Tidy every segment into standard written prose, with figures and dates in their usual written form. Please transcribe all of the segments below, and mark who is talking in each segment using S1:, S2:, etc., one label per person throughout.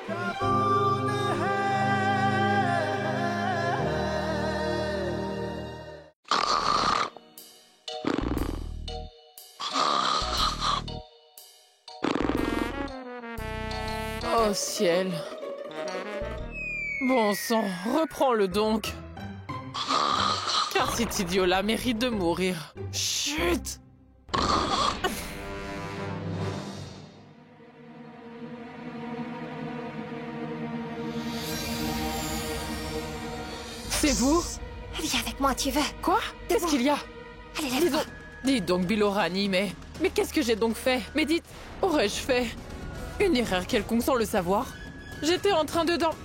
S1: Oh ciel! Bon sang, reprends-le donc! Car cet idiot-là mérite de mourir. Chut! C'est vous?
S2: Viens avec moi, tu veux?
S1: Quoi? Qu'est-ce qu'il y a?
S2: Allez,
S1: Dis
S2: lève-toi.
S1: donc, dis donc, Bilorani, mais qu'est-ce que j'ai donc fait? Mais dites, aurais-je fait une erreur quelconque sans le savoir? J'étais en train de dormir.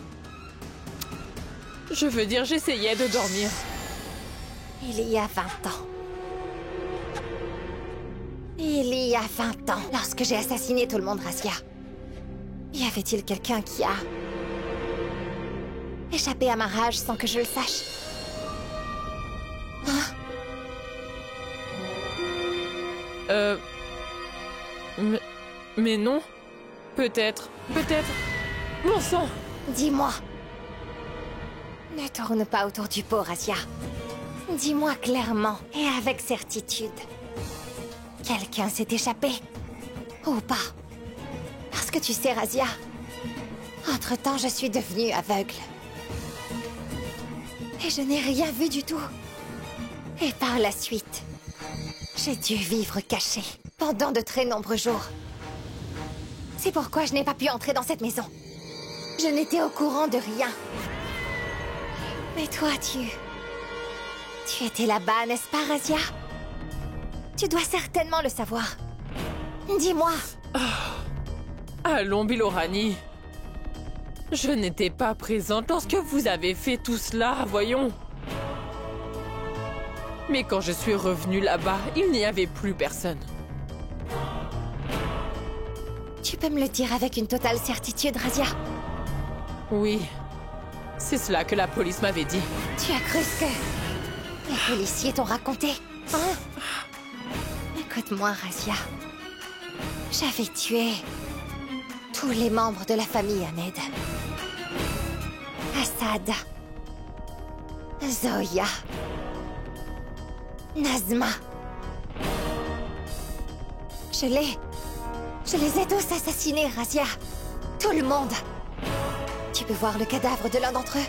S1: Je veux dire, j'essayais de dormir.
S2: Il y a 20 ans. Il y a 20 ans, lorsque j'ai assassiné tout le monde, Razia. Y avait-il quelqu'un qui a échappé à ma rage sans que je le sache? Hein?
S1: Mais non. Peut-être. Bon sang!
S2: Dis-moi. Ne tourne pas autour du pot, Razia. Dis-moi clairement et avec certitude. Quelqu'un s'est échappé. Ou pas. Parce que tu sais, Razia, entre-temps, je suis devenue aveugle. Et je n'ai rien vu du tout. Et par la suite, j'ai dû vivre cachée pendant de très nombreux jours. C'est pourquoi je n'ai pas pu entrer dans cette maison. Je n'étais au courant de rien. Mais toi, tu étais là-bas, n'est-ce pas, Razia? Tu dois certainement le savoir. Dis-moi.
S1: Allons, Bilorani. Je n'étais pas présente lorsque vous avez fait tout cela, voyons. Mais quand je suis revenue là-bas, il n'y avait plus personne.
S2: Tu peux me le dire avec une totale certitude, Razia?
S1: Oui, c'est cela que la police m'avait dit.
S2: Tu as cru ce que les policiers t'ont raconté, hein? Écoute-moi, Razia. J'avais tué tous les membres de la famille Ahmed. Assad, Zoya, Nazma. Je les ai tous assassinés, Razia. Tout le monde. Tu peux voir le cadavre de l'un d'entre eux?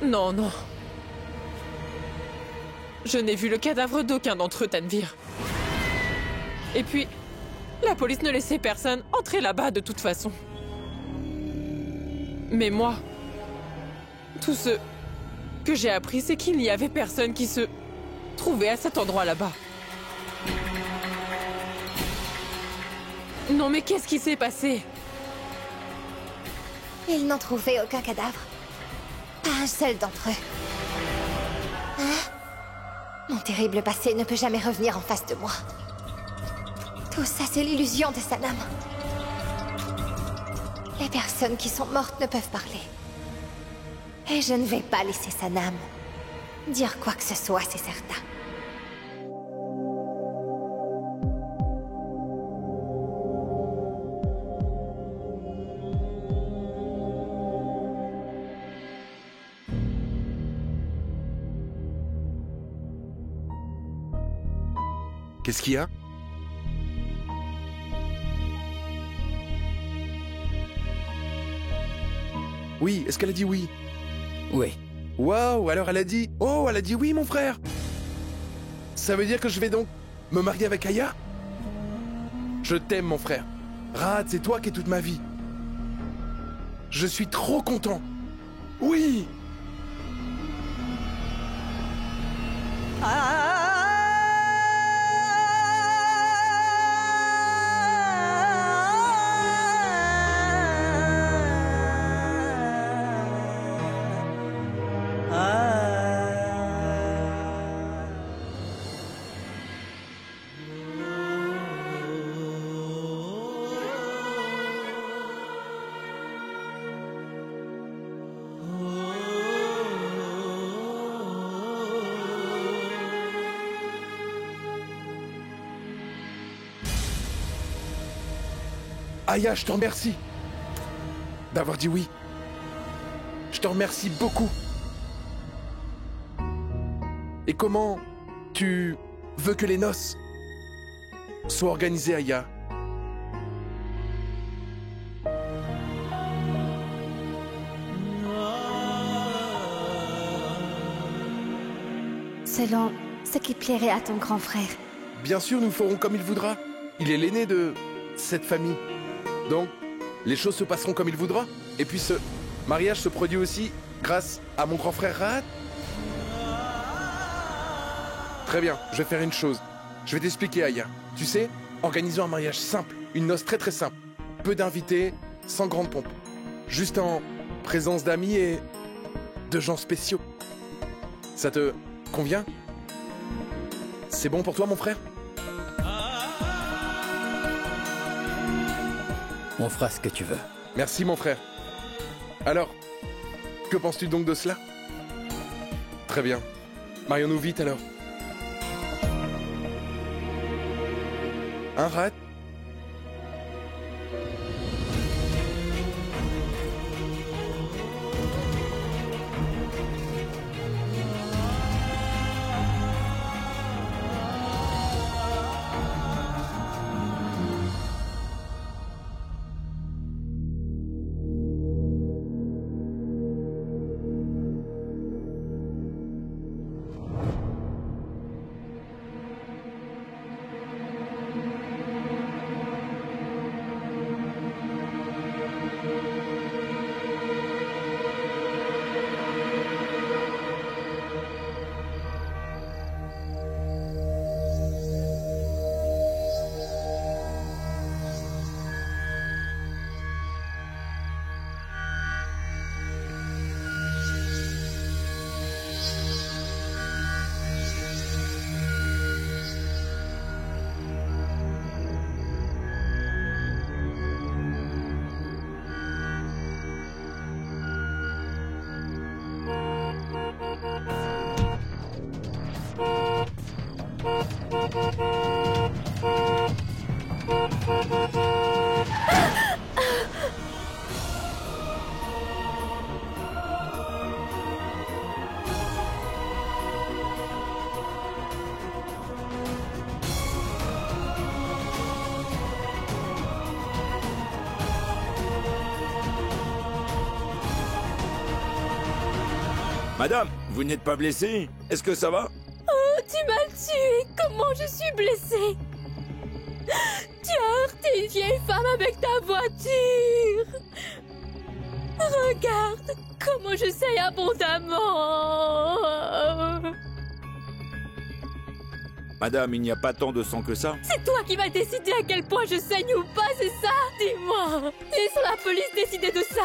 S1: Non. Je n'ai vu le cadavre d'aucun d'entre eux, Tanvir. Et puis, la police ne laissait personne entrer là-bas de toute façon. Mais moi, tout ce que j'ai appris, c'est qu'il n'y avait personne qui se trouvait à cet endroit là-bas. Non, mais qu'est-ce qui s'est passé?
S2: Ils n'ont trouvé aucun cadavre. Pas un seul d'entre eux. Hein? Mon terrible passé ne peut jamais revenir en face de moi. Tout ça, c'est l'illusion de Sanam. Les personnes qui sont mortes ne peuvent parler. Et je ne vais pas laisser Sanam dire quoi que ce soit, c'est certain.
S3: Qu'est-ce qu'il y a? Oui, est-ce qu'elle a dit oui?
S4: Oui.
S3: Waouh, alors elle a dit... Oh, elle a dit oui, mon frère! Ça veut dire que je vais donc me marier avec Aya? Je t'aime, mon frère. Raad, c'est toi qui es toute ma vie. Je suis trop content. Oui! Aya, je te remercie d'avoir dit oui. Je te remercie beaucoup. Et comment tu veux que les noces soient organisées, Aya?
S2: Selon ce qui plairait à ton grand frère.
S3: Bien sûr, nous ferons comme il voudra. Il est l'aîné de cette famille. Donc, les choses se passeront comme il voudra. Et puis ce mariage se produit aussi grâce à mon grand frère Rahat. Très bien, je vais faire une chose. Je vais t'expliquer, Aya. Tu sais, organisons un mariage simple, une noce très très simple. Peu d'invités, sans grande pompe. Juste en présence d'amis et de gens spéciaux. Ça te convient? C'est bon pour toi, mon frère?
S4: On fera ce que tu veux.
S3: Merci, mon frère. Alors, que penses-tu donc de cela? Très bien. Marions-nous vite, alors. Un rat?
S5: Madame, vous n'êtes pas blessée? Est-ce que ça va?
S6: Oh, tu m'as tué! Comment je suis blessée? Tu as heurté une vieille femme avec ta voiture! Regarde comment je saigne abondamment!
S5: Madame, il n'y a pas tant de sang que ça.
S6: C'est toi qui vas décider à quel point je saigne ou pas, c'est ça? Dis-moi! Laissons la police décider de ça!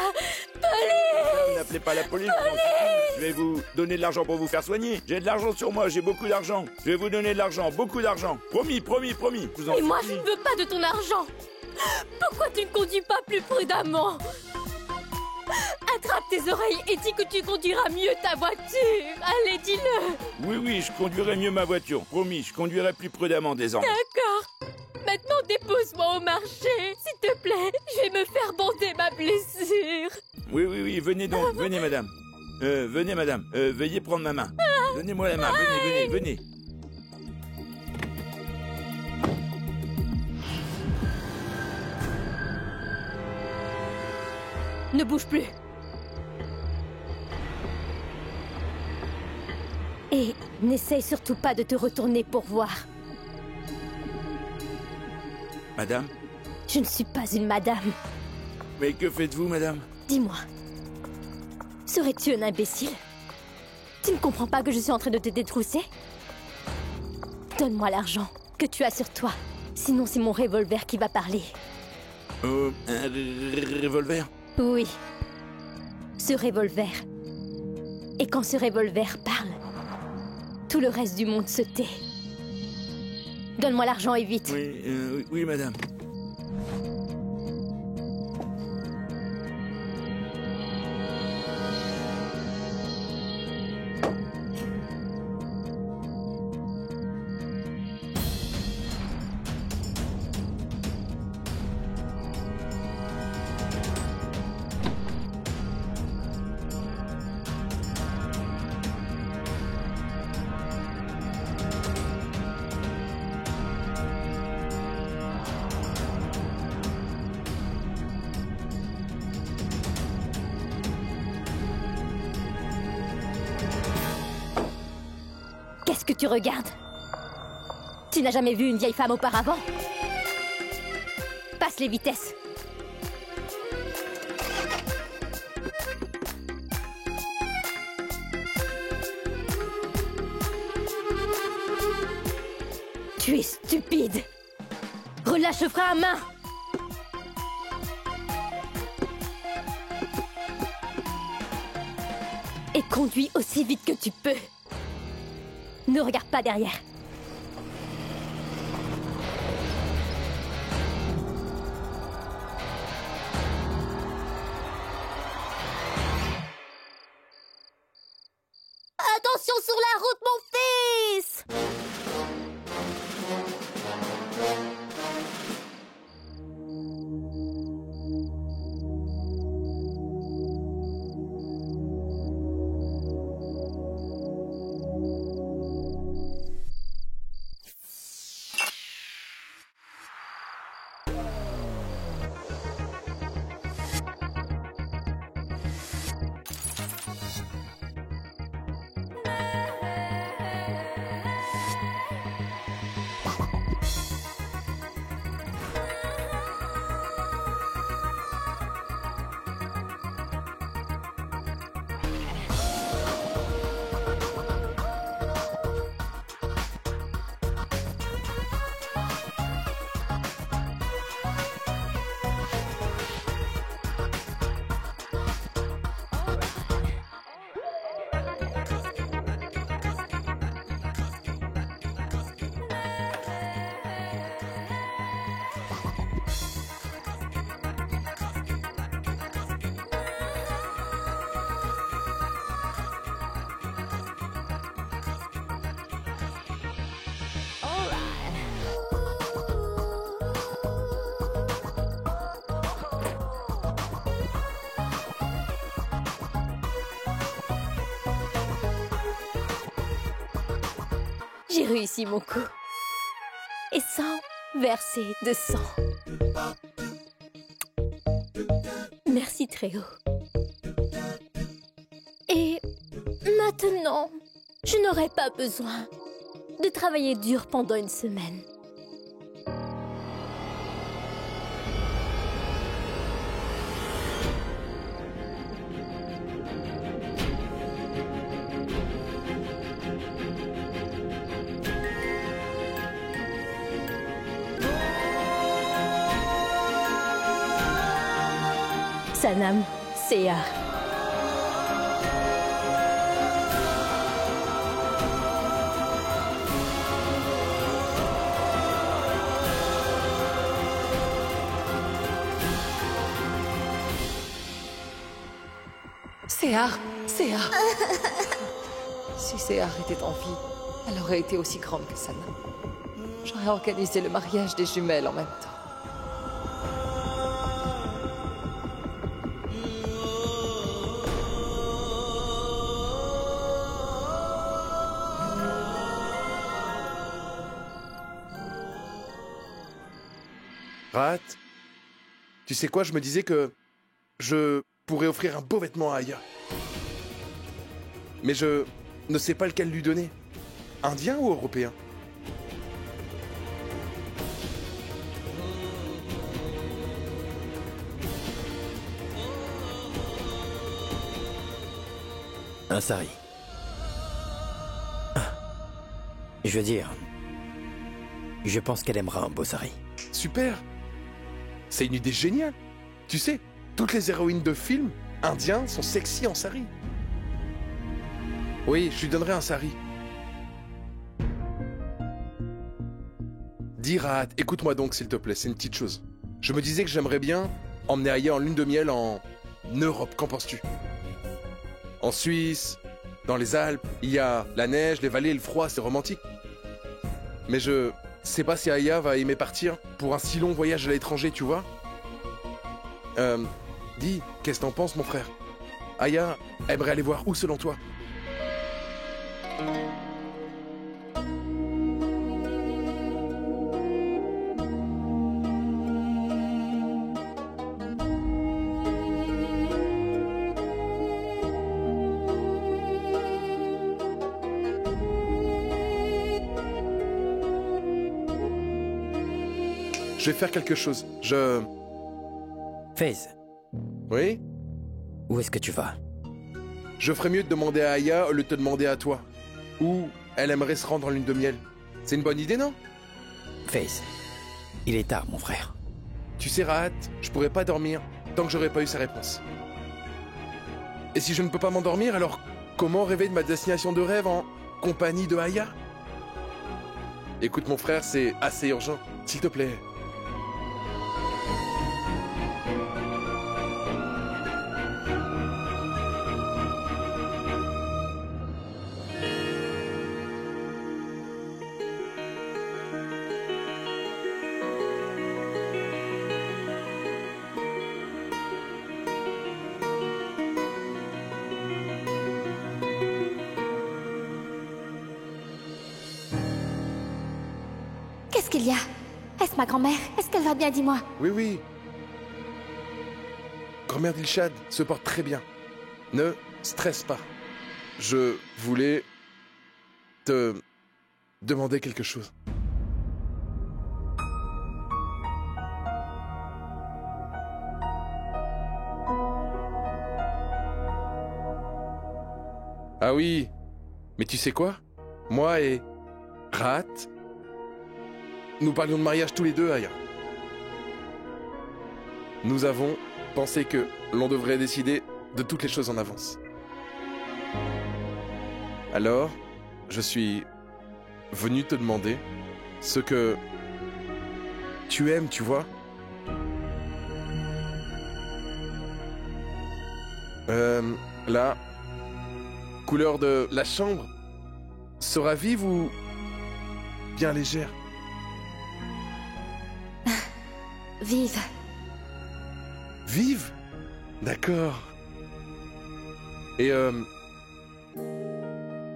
S6: Police!
S5: N'appelez pas la police. Je vais vous donner de l'argent pour vous faire soigner. J'ai de l'argent sur moi, j'ai beaucoup d'argent. Je vais vous donner de l'argent, beaucoup d'argent. Promis, promis, promis. Je vous en
S6: Et moi, je
S5: supplie.
S6: ne veux pas de ton argent! Pourquoi tu ne conduis pas plus prudemment? Attrape tes oreilles et dis que tu conduiras mieux ta voiture! Allez, dis-le!
S5: Oui, oui, je conduirai mieux ma voiture. Promis, je conduirai plus prudemment désormais.
S6: D'accord! Maintenant, dépose-moi au marché! S'il te plaît, je vais me faire bander ma blessure!
S5: Oui, oui, oui, venez donc, venez madame. Venez madame, veuillez prendre ma main. Donnez-moi la main, venez, venez, venez.
S6: Ne bouge plus! Et n'essaye surtout pas de te retourner pour voir.
S5: Madame?
S6: Je ne suis pas une madame.
S5: Mais que faites-vous, madame?
S6: Dis-moi, serais-tu un imbécile? Tu ne comprends pas que je suis en train de te détrousser? Donne-moi l'argent que tu as sur toi. Sinon, c'est mon revolver qui va parler.
S5: Un revolver?
S6: Oui, ce revolver. Et quand ce revolver parle, tout le reste du monde se tait. Donne-moi l'argent et vite.
S5: Oui, oui, madame.
S6: que tu regardes? Tu n'as jamais vu une vieille femme auparavant? Passe les vitesses. Tu es stupide. Relâche le frein à main. Et conduis aussi vite que tu peux. Ne regarde pas derrière. Attention sur la route, mon fils! J'ai réussi mon coup. Et sans verser de sang. Merci Tréo. Et maintenant, je n'aurai pas besoin de travailler dur pendant une semaine. Sanam, Seiya.
S1: Sehar, Sehar. Si Sehar était en vie, elle aurait été aussi grande que Sanam. J'aurais organisé le mariage des jumelles en même temps.
S3: Rat, tu sais quoi, je me disais que je pourrais offrir un beau vêtement à Aya. Mais je ne sais pas lequel lui donner. Indien ou européen?
S4: Un sari. Je veux dire, je pense qu'elle aimera un beau sari.
S3: Super! C'est une idée géniale! Tu sais, toutes les héroïnes de films indiens sont sexy en sari. Oui, je lui donnerai un sari. Dis Rahat, écoute-moi donc s'il te plaît, c'est une petite chose. Je me disais que j'aimerais bien emmener Aya en lune de miel en Europe, qu'en penses-tu? En Suisse, dans les Alpes, il y a la neige, les vallées, le froid, c'est romantique. Mais je sais pas si Aya va aimer partir pour un si long voyage à l'étranger, tu vois? Dis, qu'est-ce que t'en penses, mon frère? Aya aimerait aller voir où, selon toi? je vais faire quelque chose.
S4: FaZe,
S3: Oui?
S4: où est-ce que tu vas?
S3: Je ferais mieux de demander à Aya au lieu de te demander à toi. Où elle aimerait se rendre en lune de miel. C'est une bonne idée, non?
S4: FaZe, il est tard, mon frère.
S3: Tu sais, Rahat, je pourrais pas dormir tant que j'aurais pas eu sa réponse. Et si je ne peux pas m'endormir, alors comment rêver de ma destination de rêve en compagnie de Aya? Écoute, mon frère, c'est assez urgent. S'il te plaît.
S2: Qu'est-ce qu'il y a? Est-ce ma grand-mère? Est-ce qu'elle va bien, dis-moi?
S3: Oui, oui. Grand-mère d'Ilshad se porte très bien. Ne stresse pas. Je voulais te demander quelque chose. Ah oui, mais tu sais quoi? Moi et Rahat, nous parlions de mariage tous les deux, Aya. Nous avons pensé que l'on devrait décider de toutes les choses en avance. Alors, je suis venu te demander ce que tu aimes, tu vois. La couleur de la chambre sera vive ou bien légère?
S2: Vive.
S3: Vive? D'accord. Et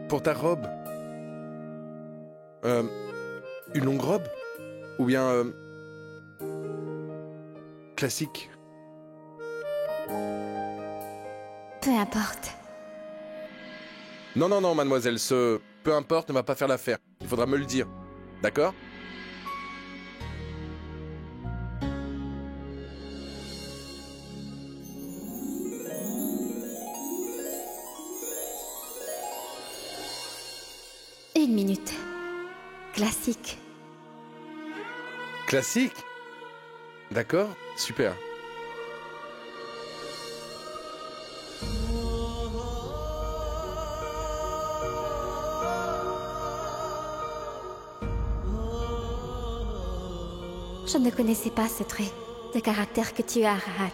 S3: pour ta robe, une longue robe? Ou bien classique?
S2: Peu importe.
S3: Non, non, non, mademoiselle, ce peu importe ne va pas faire l'affaire. Il faudra me le dire. D'accord?
S2: Une minute. Classique.
S3: Classique? D'accord, super.
S2: Je ne connaissais pas ce trait de caractère que tu as, Rahat.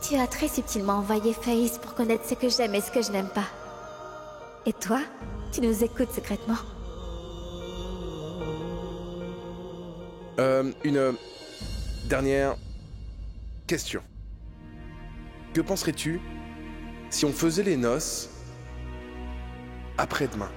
S2: Tu as très subtilement envoyé FaZe pour connaître ce que j'aime et ce que je n'aime pas. Et toi, tu nous écoutes secrètement.
S3: Une dernière question. Que penserais-tu si on faisait les noces après-demain?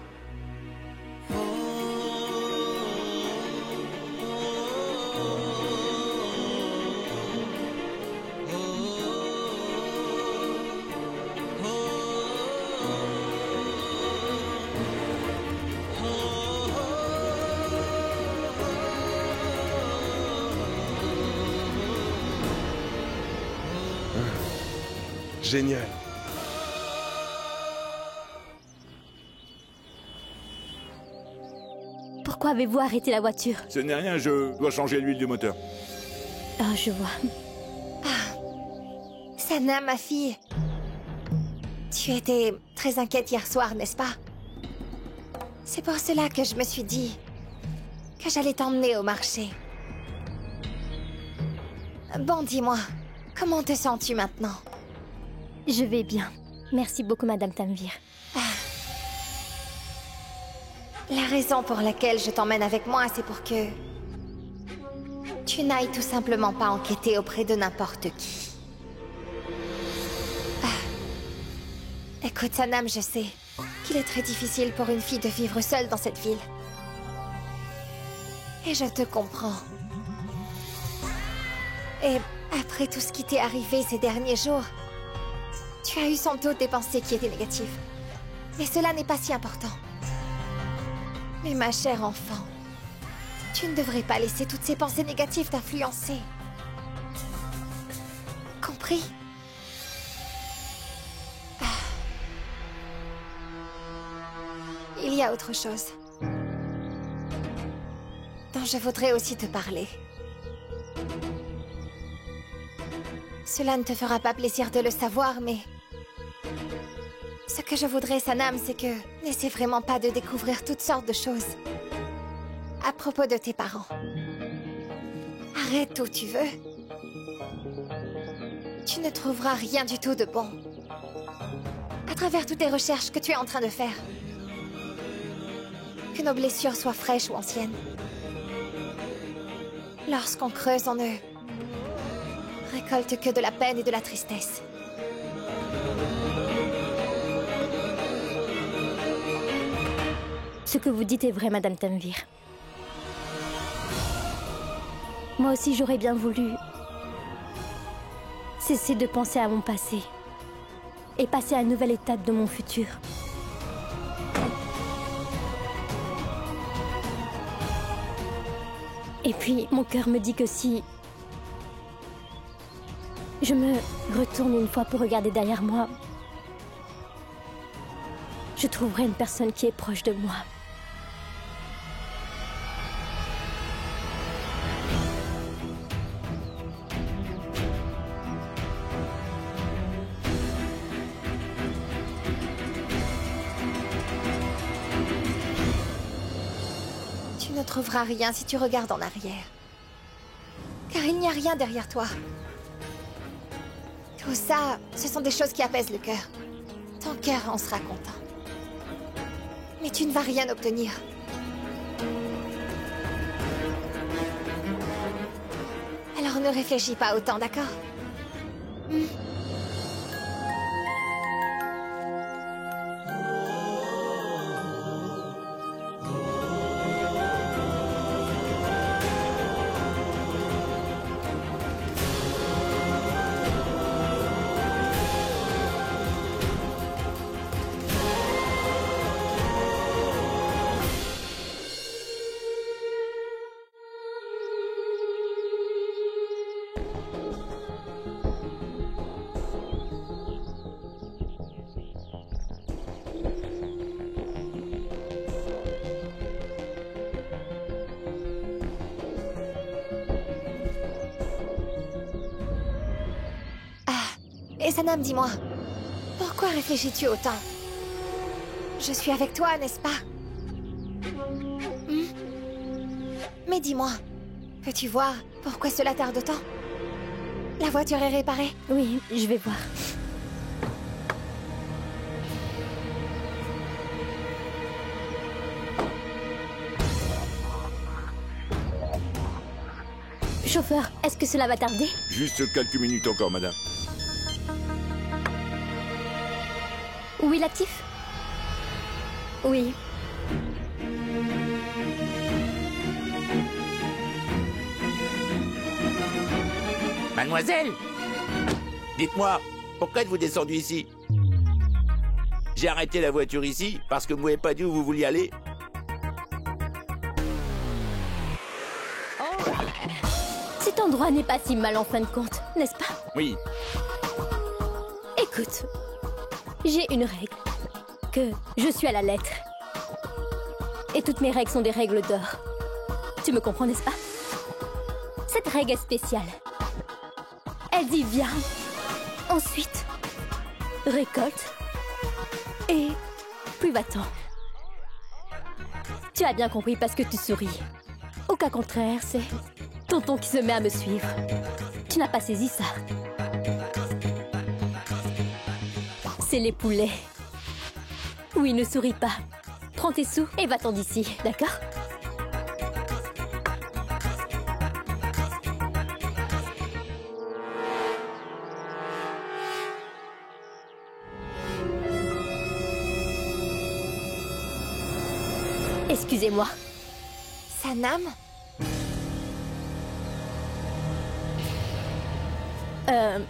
S3: Génial.
S6: Pourquoi avez-vous arrêté la voiture?
S5: Ce n'est rien, je dois changer l'huile du moteur.
S6: Ah, je vois.
S2: Sana, ma fille. Tu étais très inquiète hier soir, n'est-ce pas? C'est pour cela que je me suis dit que j'allais t'emmener au marché. Bon, dis-moi, comment te sens-tu maintenant?
S6: Je vais bien. Merci beaucoup, Madame Tanvir.
S2: La raison pour laquelle je t'emmène avec moi, c'est pour que tu n'ailles tout simplement pas enquêter auprès de n'importe qui. Écoute, Sanam, je sais qu'il est très difficile pour une fille de vivre seule dans cette ville. Et je te comprends. Et après tout ce qui t'est arrivé ces derniers jours, tu as eu sans doute des pensées qui étaient négatives. Mais cela n'est pas si important. Mais ma chère enfant, Tu ne devrais pas laisser toutes ces pensées négatives t'influencer. Compris? Il y a autre chose dont je voudrais aussi te parler. Cela ne te fera pas plaisir de le savoir, mais... Ce que je voudrais, Sanam, c'est que... N'essaie vraiment pas de découvrir toutes sortes de choses à propos de tes parents. Arrête où tu veux. Tu ne trouveras rien du tout de bon à travers toutes les recherches que tu es en train de faire. Que nos blessures soient fraîches ou anciennes. Lorsqu'on creuse, on ne récolte que de la peine et de la tristesse.
S6: Ce que vous dites est vrai, Madame Tanvir. Moi aussi, j'aurais bien voulu cesser de penser à mon passé et passer à une nouvelle étape de mon futur. Et puis, mon cœur me dit que si je me retourne une fois pour regarder derrière moi, je trouverai une personne qui est proche de moi.
S2: Tu ne trouveras rien si tu regardes en arrière. Car il n'y a rien derrière toi. Tout ça, ce sont des choses qui apaisent le cœur. Ton cœur en sera content. Mais tu ne vas rien obtenir. Alors ne réfléchis pas autant, d'accord? Et Sanam, dis-moi, pourquoi réfléchis-tu autant? Je suis avec toi, n'est-ce pas? Mais dis-moi, peux-tu voir pourquoi cela tarde autant? La voiture est réparée?
S6: Oui, je vais voir. Chauffeur, est-ce que cela va tarder?
S5: Juste quelques minutes encore, madame.
S6: Oui, Latif? Oui.
S5: Mademoiselle! Dites-moi, pourquoi êtes-vous descendu ici? J'ai arrêté la voiture ici parce que vous m'avez pas dit où vous vouliez aller.
S6: Cet endroit n'est pas si mal en fin de compte, n'est-ce pas?
S5: Oui.
S6: Écoute, j'ai une règle. Que je suis à la lettre. Et toutes mes règles sont des règles d'or. Tu me comprends, n'est-ce pas? Cette règle est spéciale. Elle dit viens. Ensuite, récolte. Et puis va-t'en. Tu as bien compris parce que tu souris. Au cas contraire, c'est tonton qui se met à me suivre. Tu n'as pas saisi ça. C'est les poulets. Oui, ne souris pas. Prends tes sous et va-t'en d'ici, d'accord? Excusez-moi.
S2: Sanam?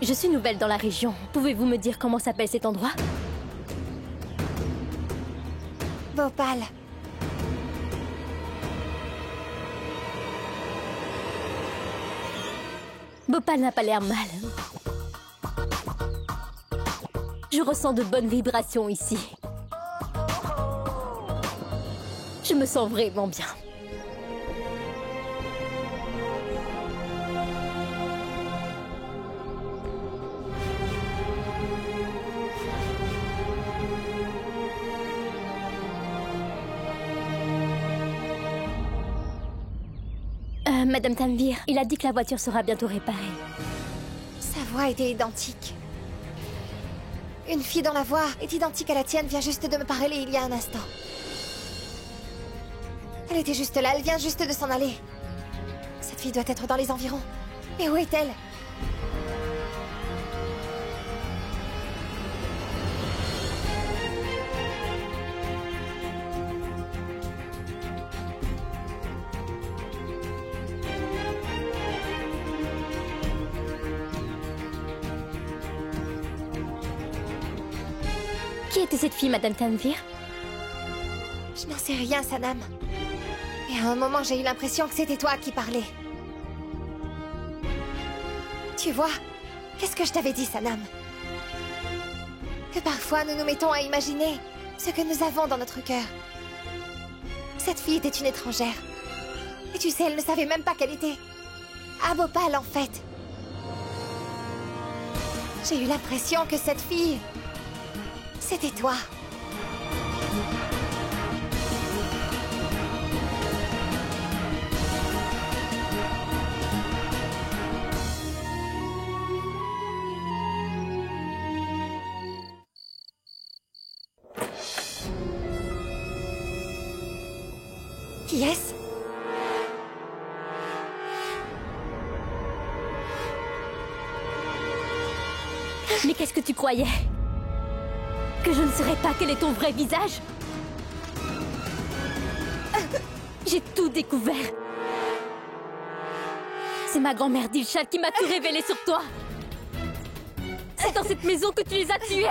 S6: Je suis nouvelle dans la région. Pouvez-vous me dire comment s'appelle cet endroit?
S2: Bhopal.
S6: Bhopal n'a pas l'air mal. Je ressens de bonnes vibrations ici. Je me sens vraiment bien. Madame Tanvir, il a dit que la voiture sera bientôt réparée.
S2: Sa voix était identique. Une fille dont la voix est identique à la tienne vient juste de me parler il y a un instant. Elle était juste là, elle vient juste de s'en aller. Cette fille doit être dans les environs. Mais où est-elle?
S6: Qui était cette fille, Madame Tanvir?
S2: Je n'en sais rien, Sanam. Et à un moment, j'ai eu l'impression que c'était toi qui parlais. Tu vois, qu'est-ce que je t'avais dit, Sanam? Que parfois, nous nous mettons à imaginer ce que nous avons dans notre cœur. Cette fille était une étrangère. Et tu sais, elle ne savait même pas qu'elle était à Bhopal, en fait. J'ai eu l'impression que cette fille... c'était toi. Qui est-ce?
S6: Mais qu'est-ce que tu croyais? Que je ne saurais pas quel est ton vrai visage? J'ai tout découvert. C'est ma grand-mère Dilshad qui m'a tout révélé sur toi. C'est dans cette maison que tu les as tués.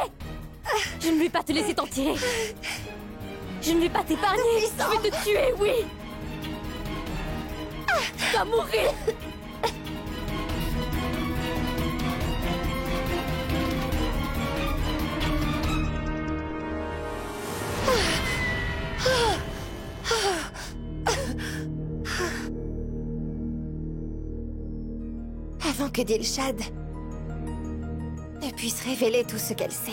S6: Je ne vais pas te laisser t'en tirer. Je ne vais pas t'épargner. Je vais te tuer, oui. Tu vas mourir.
S2: Avant que Dilshad ne puisse révéler tout ce qu'elle sait,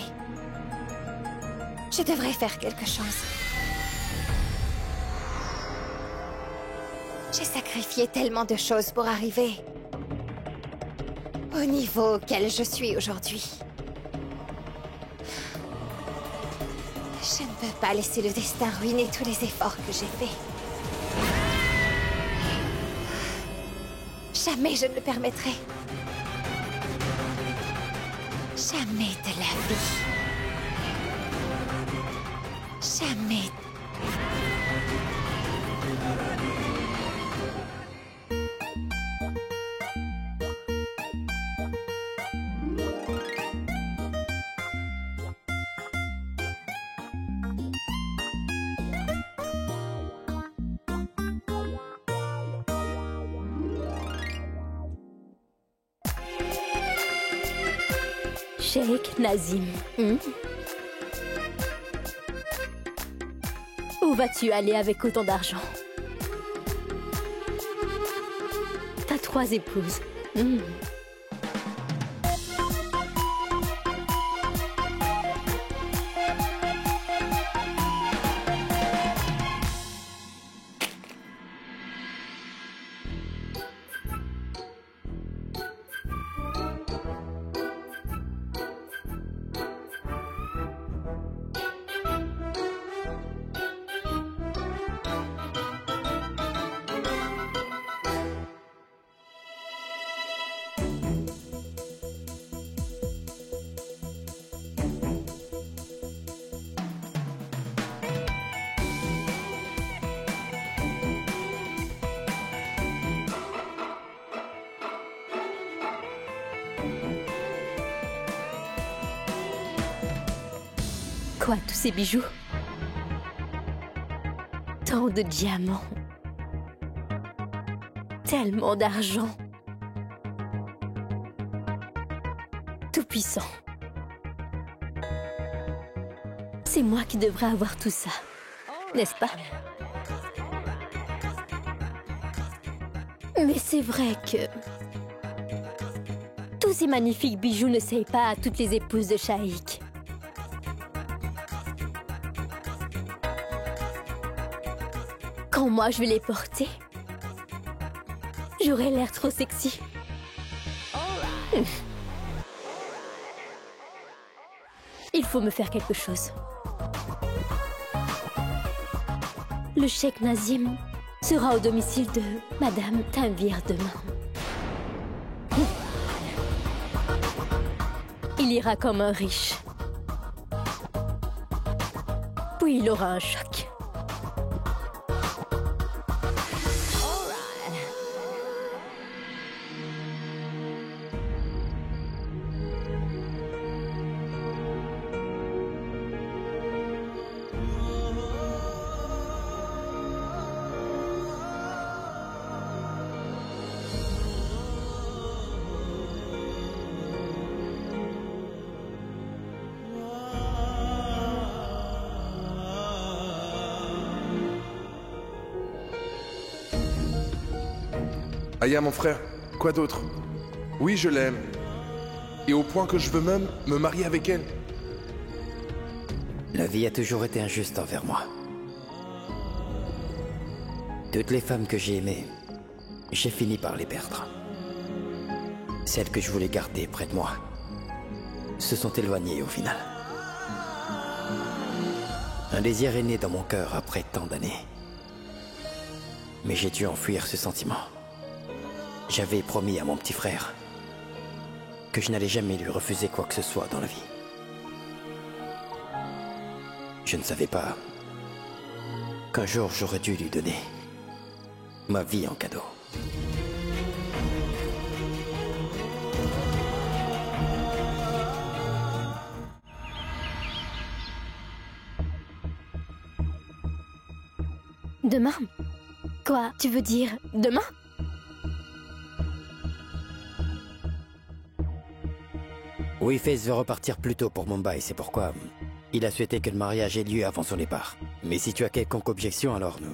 S2: je devrais faire quelque chose. J'ai sacrifié tellement de choses pour arriver au niveau auquel je suis aujourd'hui. Je ne peux pas laisser le destin ruiner tous les efforts que j'ai faits. Jamais je ne le permettrai. Jamais de la vie. Jamais.
S6: Sheikh Nazim. Où vas-tu aller avec autant d'argent? T'as 3 épouses. Quoi, tous ces bijoux? Tant de diamants. Tellement d'argent. tout-puissant. C'est moi qui devrais avoir tout ça, n'est-ce pas? Mais c'est vrai que tous ces magnifiques bijoux ne seyent pas à toutes les épouses de Shaik. Quand moi je vais les porter, j'aurai l'air trop sexy. Il faut me faire quelque chose. Le cheikh Nazim sera au domicile de Madame Tanvir demain. Il ira comme un riche. Puis il aura un choc.
S3: Aya, mon frère, quoi d'autre? Oui, je l'aime. Et au point que je veux même me marier avec elle.
S4: La vie a toujours été injuste envers moi. Toutes les femmes que j'ai aimées, j'ai fini par les perdre. Celles que je voulais garder près de moi se sont éloignées au final. Un désir est né dans mon cœur après tant d'années. Mais j'ai dû enfuir ce sentiment. J'avais promis à mon petit frère que je n'allais jamais lui refuser quoi que ce soit dans la vie. Je ne savais pas qu'un jour j'aurais dû lui donner ma vie en cadeau.
S6: Demain? Quoi? Tu veux dire demain?
S4: Oui, Fez veut repartir plus tôt pour Mumbai, c'est pourquoi il a souhaité que le mariage ait lieu avant son départ. Mais si tu as quelconque objection, alors nous...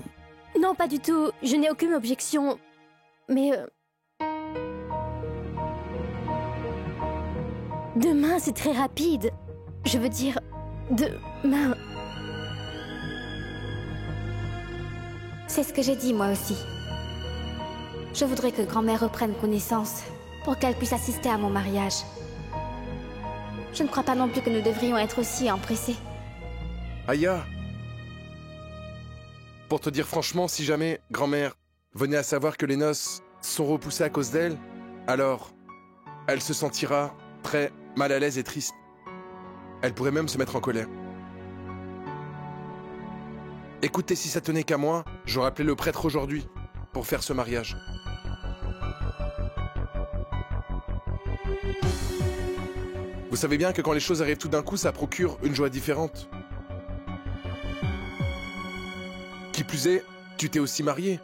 S6: Non, pas du tout. Je n'ai aucune objection. Mais... Demain, c'est très rapide. Je veux dire... Demain...
S2: C'est ce que j'ai dit moi aussi. Je voudrais que grand-mère reprenne connaissance pour qu'elle puisse assister à mon mariage. Je ne crois pas non plus que nous devrions être aussi empressés.
S3: Aya, pour te dire franchement, si jamais grand-mère venait à savoir que les noces sont repoussées à cause d'elle, alors elle se sentira très mal à l'aise et triste. Elle pourrait même se mettre en colère. Écoutez, si ça tenait qu'à moi, j'aurais appelé le prêtre aujourd'hui pour faire ce mariage. Vous savez bien que quand les choses arrivent tout d'un coup, ça procure une joie différente. Qui plus est, tu t'es aussi marié.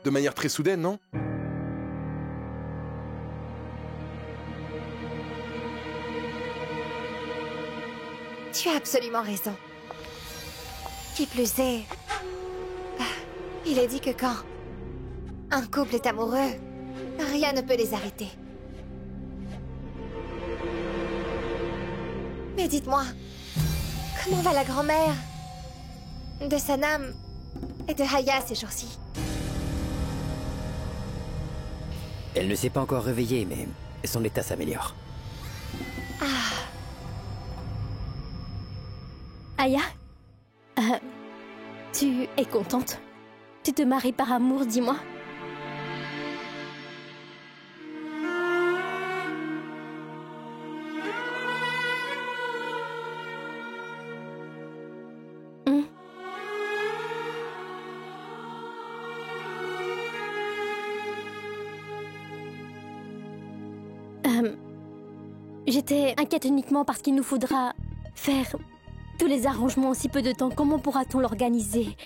S3: De manière très soudaine, non?
S2: Tu as absolument raison. Qui plus est... il est dit que quand un couple est amoureux, rien ne peut les arrêter. Mais dites-moi, comment va la grand-mère de Sanam et de Haya ces jours-ci?
S4: Elle ne s'est pas encore réveillée, mais son état s'améliore.
S6: Aya? Tu es contente? Tu te maries par amour, dis-moi? J'étais inquiète uniquement parce qu'il nous faudra faire tous les arrangements en si peu de temps. Comment pourra-t-on l'organiser?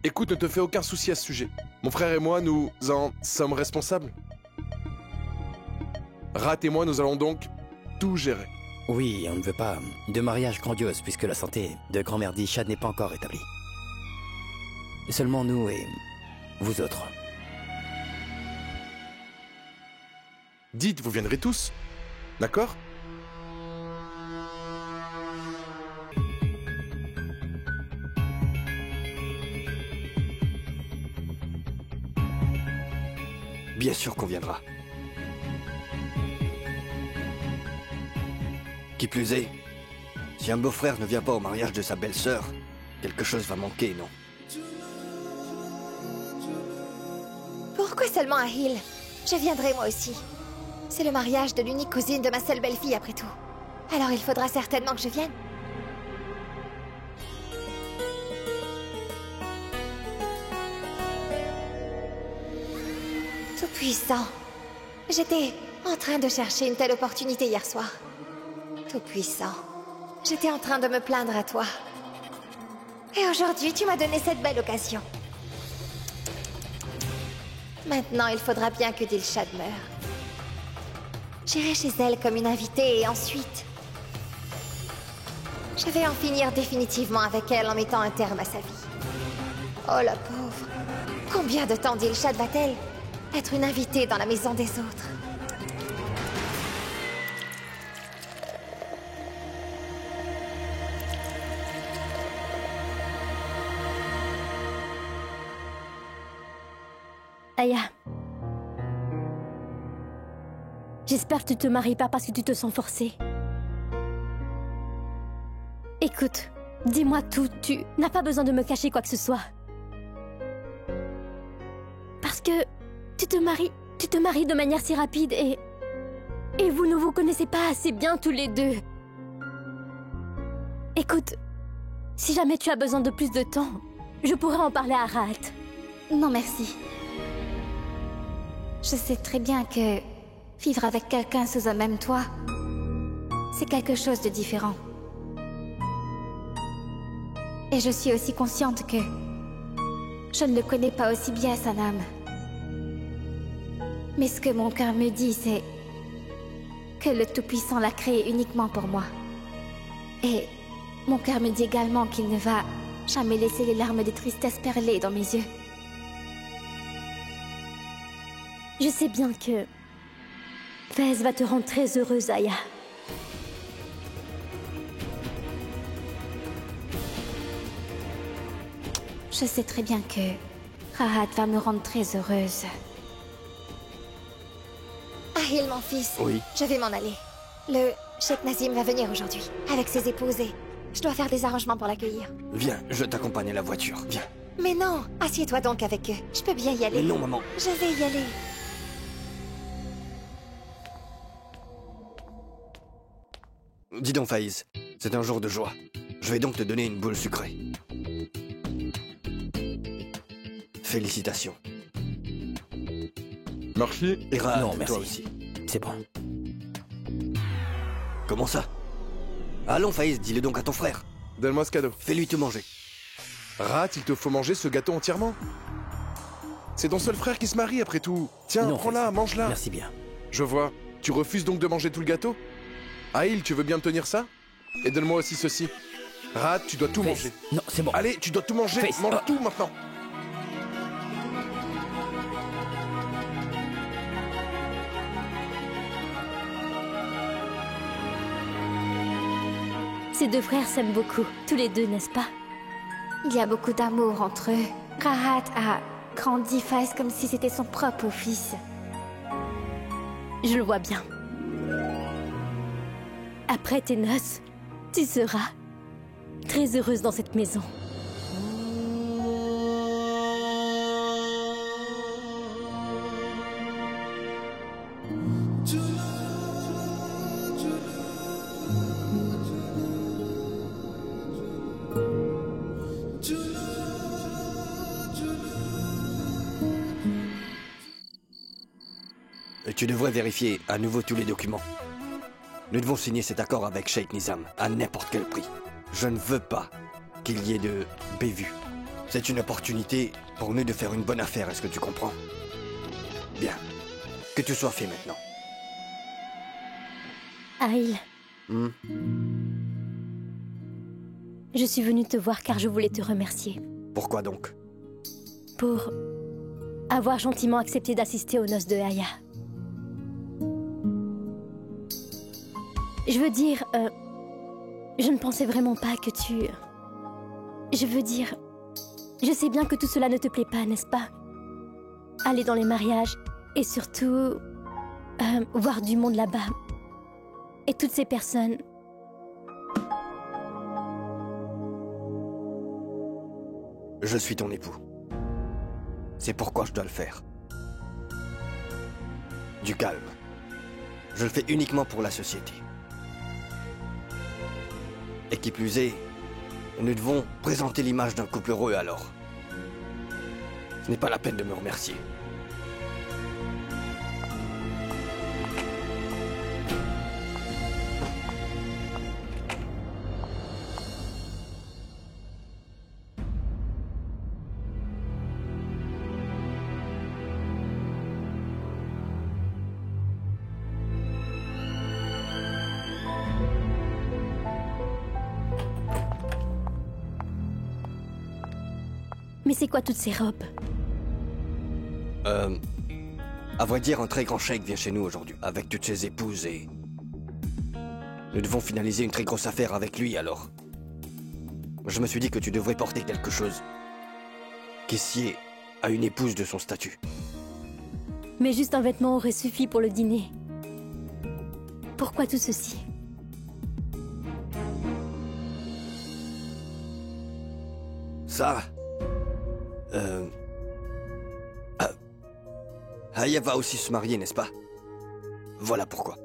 S3: Écoute, ne te fais aucun souci à ce sujet. Mon frère et moi, nous en sommes responsables. Rat et moi, nous allons donc tout gérer.
S4: Oui, on ne veut pas de mariage grandiose puisque la santé de grand-mère Dishad n'est pas encore rétablie. Seulement nous et vous autres.
S3: Dites, vous viendrez tous. D'accord?
S7: Bien sûr qu'on viendra. Qui plus est, si un beau-frère ne vient pas au mariage de sa belle-sœur, quelque chose va manquer, non?
S2: Pourquoi seulement à Hill? Je viendrai moi aussi. C'est le mariage de l'unique cousine de ma seule belle-fille après tout. Alors il faudra certainement que je vienne. Tout-puissant. J'étais en train de chercher une telle opportunité hier soir. Tout-puissant. J'étais en train de me plaindre à toi. Et aujourd'hui, tu m'as donné cette belle occasion. Maintenant, il faudra bien que Dilshad meure. J'irai chez elle comme une invitée et ensuite... je vais en finir définitivement avec elle en mettant un terme à sa vie. Oh la pauvre. Combien de temps Dilshad va-t-elle être une invitée dans la maison des autres?
S6: Aya. J'espère que tu te maries pas parce que tu te sens forcée. Écoute, dis-moi tout, tu n'as pas besoin de me cacher quoi que ce soit. Parce que tu te maries de manière si rapide et vous ne vous connaissez pas assez bien tous les deux. Écoute, si jamais tu as besoin de plus de temps, je pourrais en parler à Rahat.
S2: Non, merci. Je sais très bien que vivre avec quelqu'un sous un même toit, c'est quelque chose de différent. Et je suis aussi consciente que je ne le connais pas aussi bien, Sanam. Mais ce que mon cœur me dit, c'est que le Tout-Puissant l'a créé uniquement pour moi. Et mon cœur me dit également qu'il ne va jamais laisser les larmes de tristesse perler dans mes yeux.
S6: Je sais bien que Fez va te rendre très heureuse, Aya.
S2: Je sais très bien que Rahat va me rendre très heureuse. Ahil, mon fils.
S7: Oui.
S2: Je vais m'en aller. Le Cheikh Nazim va venir aujourd'hui, avec ses épouses et je dois faire des arrangements pour l'accueillir.
S7: Viens, je t'accompagne à la voiture, viens.
S2: Mais non, assieds-toi donc avec eux. Je peux bien y aller.
S7: Mais non, maman.
S2: Je vais y aller.
S7: Dis donc, Faïz, c'est un jour de joie. Je vais donc te donner une boule sucrée. Félicitations.
S3: Merci.
S7: Et Rahat,
S4: Non, merci.
S7: toi aussi.
S4: C'est bon.
S7: Comment ça? Allons, Faïz, dis-le donc à ton frère.
S3: Donne-moi ce cadeau.
S7: Fais-lui tout manger.
S3: Rat, il te faut manger ce gâteau entièrement. C'est ton seul frère qui se marie après tout. Tiens,
S4: Non,
S3: prends-la,
S4: Fez.
S3: mange-la.
S4: Merci bien.
S3: Je vois. Tu refuses donc de manger tout le gâteau? Ahil, tu veux bien me tenir ça? Et donne-moi aussi ceci. Rat, tu dois tout
S4: Fez.
S3: manger.
S4: Non, c'est bon.
S3: Allez, tu dois tout manger.
S4: Fez.
S3: Mange
S4: Ah.
S3: tout maintenant.
S6: Ces deux frères s'aiment beaucoup, tous les deux, n'est-ce pas?
S2: Il y a beaucoup d'amour entre eux. Rahat a grandi Faiz comme si c'était son propre fils.
S6: Je le vois bien. Après tes noces, tu seras très heureuse dans cette maison.
S7: Et tu devrais vérifier à nouveau tous les documents. Nous devons signer cet accord avec Cheikh Nizam à n'importe quel prix. Je ne veux pas qu'il y ait de bévues. C'est une opportunité pour nous de faire une bonne affaire, est-ce que tu comprends? Bien. Que tout soit fait maintenant.
S6: Aïl, je suis venue te voir car je voulais te remercier.
S7: Pourquoi donc?
S6: Pour avoir gentiment accepté d'assister aux noces de Aya. Je veux dire, je ne pensais vraiment pas que tu... Je veux dire, je sais bien que tout cela ne te plaît pas, n'est-ce pas? Aller dans les mariages et surtout voir du monde là-bas. Et toutes ces personnes...
S7: Je suis ton époux. C'est pourquoi je dois le faire. Du calme. Je le fais uniquement pour la société. Et qui plus est, nous devons présenter l'image d'un couple heureux alors. Ce n'est pas la peine de me remercier.
S6: Mais c'est quoi toutes ces robes?
S7: À vrai dire, un très grand cheikh vient chez nous aujourd'hui, avec toutes ses épouses et... Nous devons finaliser une très grosse affaire avec lui, alors. Je me suis dit que tu devrais porter quelque chose qui sied à une épouse de son statut.
S6: Mais juste un vêtement aurait suffi pour le dîner. Pourquoi tout ceci?
S7: Ça... Aya va aussi se marier, n'est-ce pas? Voilà pourquoi.